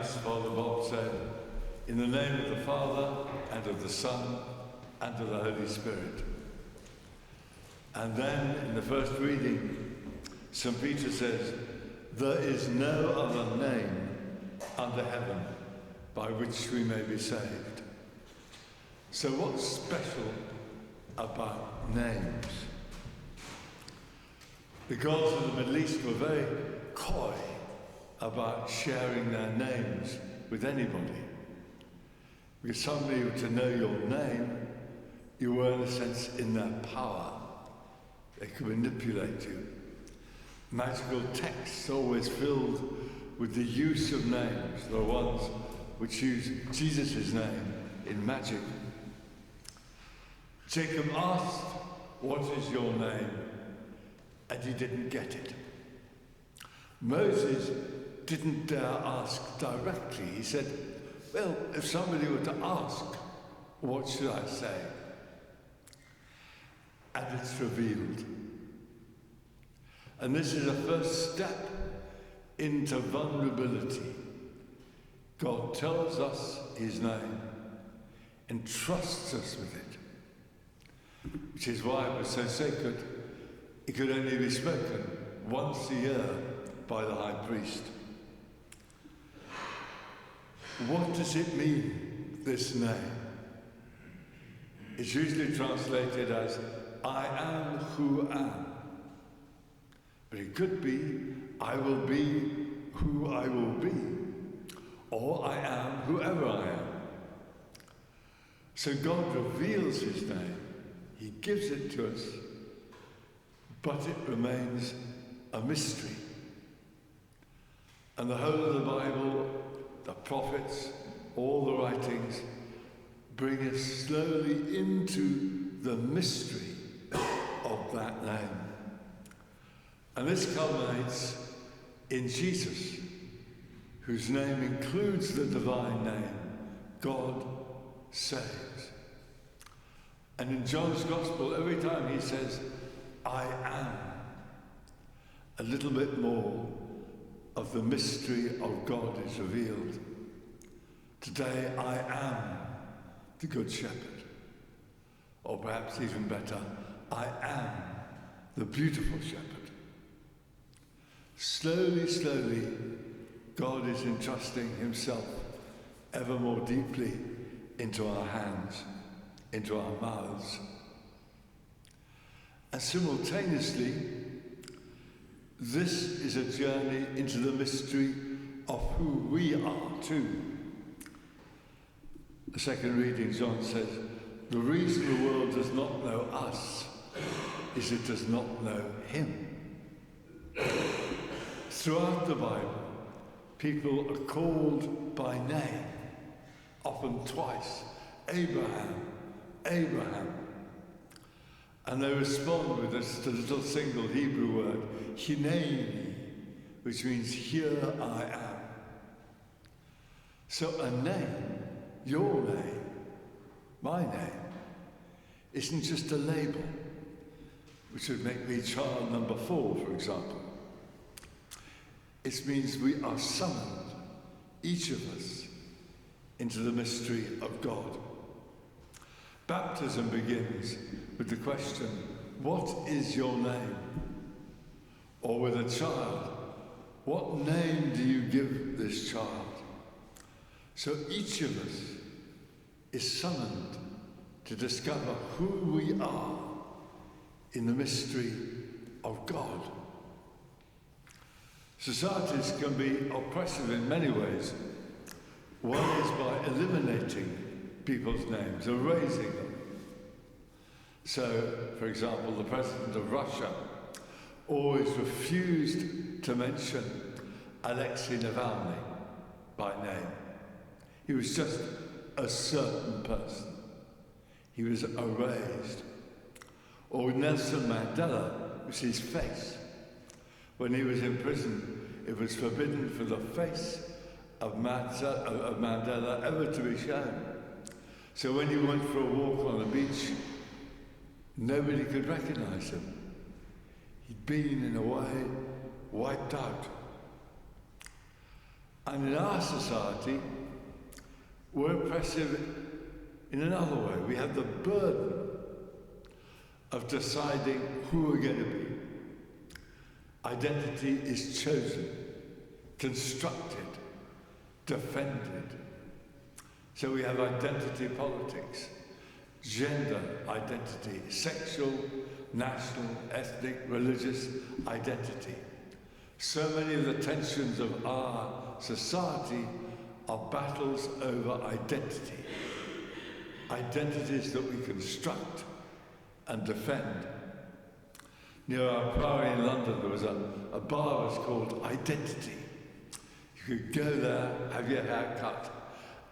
nice, Father Bob said, in the name of the Father, and of the Son, and of the Holy Spirit. And then, in the first reading, St. Peter says, there is no other name under heaven by which we may be saved. So what's special about names? The gods of the Middle East were very coy about sharing their names with anybody. Because somebody were to know your name, you were in a sense in their power. They could manipulate you. Magical texts always filled with the use of names. There are ones which use Jesus' name in magic. Jacob asked, what is your name? And he didn't get it. Moses didn't dare ask directly. He said, well, if somebody were to ask, what should I say? And it's revealed. And this is a first step into vulnerability. God tells us his name, entrusts us with it, which is why it was so sacred. It could only be spoken once a year by the high priest. What does it mean, this name? It's usually translated as, I am who am. But it could be, I will be who I will be, or I am whoever I am. So God reveals his name, he gives it to us, but it remains a mystery. And the whole of the Bible, the prophets, all the writings, bring us slowly into the mystery of that name. And this culminates in Jesus, whose name includes the divine name, God saves. And in John's Gospel, every time he says, I am, a little bit more of the mystery of God is revealed. Today I am the Good Shepherd. Or perhaps even better, I am the beautiful shepherd. Slowly, slowly, God is entrusting himself ever more deeply into our hands, into our mouths. And simultaneously, this is a journey into the mystery of who we are too. The second reading, John says, the reason the world does not know us is it does not know him. Throughout the Bible, people are called by name, often twice, Abraham, Abraham. And they respond with just a little single Hebrew word, Hineni, which means here I am. So a name, your name, my name, isn't just a label, which would make me child number 4, for example. It means we are summoned, each of us, into the mystery of God. Baptism begins with the question, what is your name? Or with a child, what name do you give this child? So each of us is summoned to discover who we are in the mystery of God. Societies can be oppressive in many ways. One is by eliminating people's names, erasing them. So, for example, the president of Russia always refused to mention Alexei Navalny by name. He was just a certain person. He was erased. Or with Nelson Mandela, it was his face. When he was in prison, it was forbidden for the face of Mandela ever to be shown. So when he went for a walk on the beach, nobody could recognize him. He'd been, in a way, wiped out. And in our society, we're oppressive in another way. We have the burden of deciding who we're going to be. Identity is chosen, constructed, defended. So we have identity politics, gender identity, sexual, national, ethnic, religious identity. So many of the tensions of our society are battles over identity. Identities that we construct and defend. Near our Priory in London, there was a bar that was called Identity. You could go there, have your hair cut,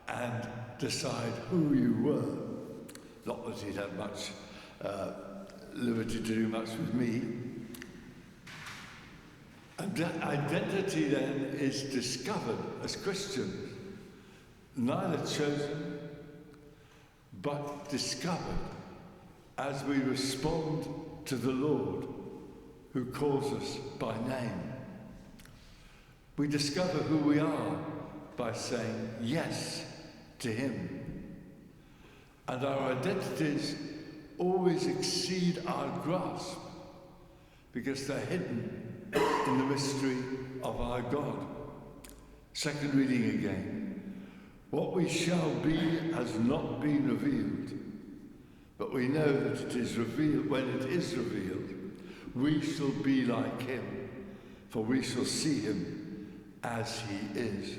and decide who you were. Not that he'd had much liberty to do much with me. And that identity then is discovered as Christians, neither chosen, but discovered as we respond to the Lord who calls us by name. We discover who we are by saying yes to Him. And our identities always exceed our grasp because they're hidden in the mystery of our God. Second reading again. What we shall be has not been revealed, but we know that it is revealed. When it is revealed, we shall be like Him, for we shall see Him as He is.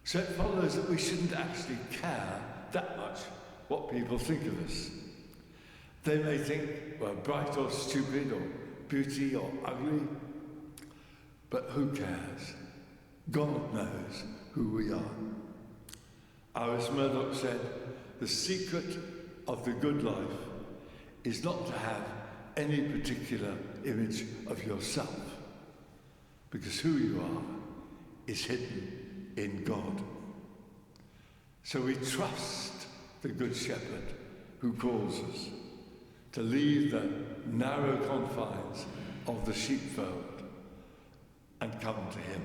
So it follows that we shouldn't actually care that much what people think of us. They may think we're bright or stupid or beauty or ugly, but who cares? God knows who we are. Iris Murdoch said, the secret of the good life is not to have any particular image of yourself, because who you are is hidden in God. So we trust the Good Shepherd who calls us to leave the narrow confines of the sheepfold and come to Him.